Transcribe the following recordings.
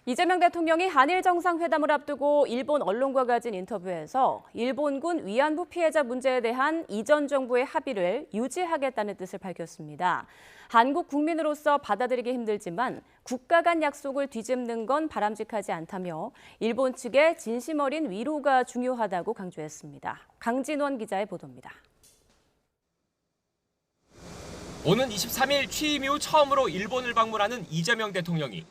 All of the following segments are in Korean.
이재명 대통령이 한일 정상회담을 앞두고 일본 언론과 가진 인터뷰에서 일본군 위안부 피해자 문제에 대한 이전 정부의 합의를 유지하겠다는 뜻을 밝혔습니다. 한국 국민으로서 받아들이기 힘들지만 국가 간 약속을 뒤집는 건 바람직하지 않다며 일본 측의 진심 어린 위로가 중요하다고 강조했습니다. 강진원 기자의 보도입니다. 오는 23일 취임 이후 처음으로 일본을 방문하는 이재명 대통령이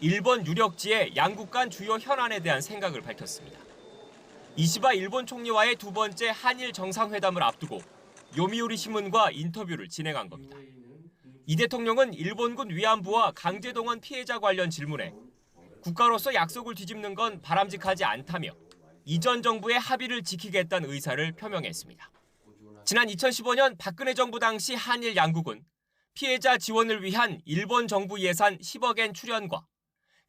일본 유력지의 양국 간 주요 현안에 대한 생각을 밝혔습니다. 이시바 일본 총리와의 두 번째 한일 정상회담을 앞두고 요미우리 신문과 인터뷰를 진행한 겁니다. 이 대통령은 일본군 위안부와 강제동원 피해자 관련 질문에 국가로서 약속을 뒤집는 건 바람직하지 않다며 이전 정부의 합의를 지키겠다는 의사를 표명했습니다. 지난 2015년 박근혜 정부 당시 한일 양국은 피해자 지원을 위한 일본 정부 예산 10억엔 출연과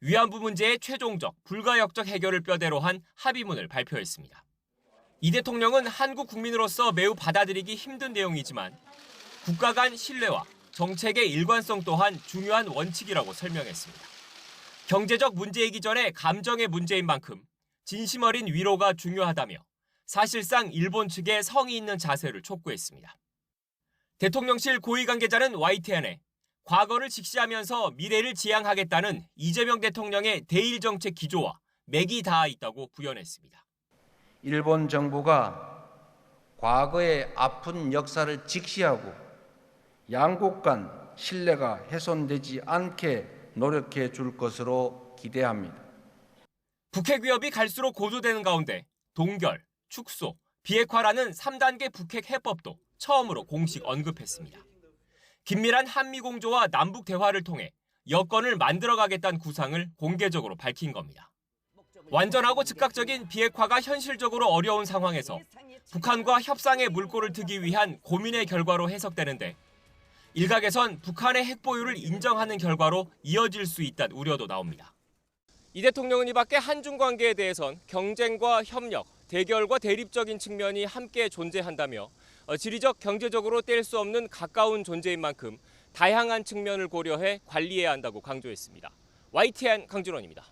위안부 문제의 최종적, 불가역적 해결을 뼈대로 한 합의문을 발표했습니다. 이 대통령은 한국 국민으로서 매우 받아들이기 힘든 내용이지만 국가 간 신뢰와 정책의 일관성 또한 중요한 원칙이라고 설명했습니다. 경제적 문제이기 전에 감정의 문제인 만큼 진심 어린 위로가 중요하다며 사실상 일본 측의 성의 있는 자세를 촉구했습니다. 대통령실 고위 관계자는 YTN에 과거를 직시하면서 미래를 지향하겠다는 이재명 대통령의 대일 정책 기조와 맥이 닿아 있다고 부연했습니다. 일본 정부가 과거의 아픈 역사를 직시하고 양국 간 신뢰가 훼손되지 않게 노력해 줄 것으로 기대합니다. 북핵 위협이 갈수록 고조되는 가운데 동결, 축소, 비핵화라는 3단계 북핵 해법도 처음으로 공식 언급했습니다. 긴밀한 한미 공조와 남북 대화를 통해 여건을 만들어가겠다는 구상을 공개적으로 밝힌 겁니다. 완전하고 즉각적인 비핵화가 현실적으로 어려운 상황에서 북한과 협상의 물꼬를 트기 위한 고민의 결과로 해석되는데 일각에선 북한의 핵 보유를 인정하는 결과로 이어질 수 있다는 우려도 나옵니다. 이 대통령은 이 밖에 한중 관계에 대해선 경쟁과 협력, 대결과 대립적인 측면이 함께 존재한다며 지리적, 경제적으로 뗄 수 없는 가까운 존재인 만큼 다양한 측면을 고려해 관리해야 한다고 강조했습니다. YTN 강준원입니다.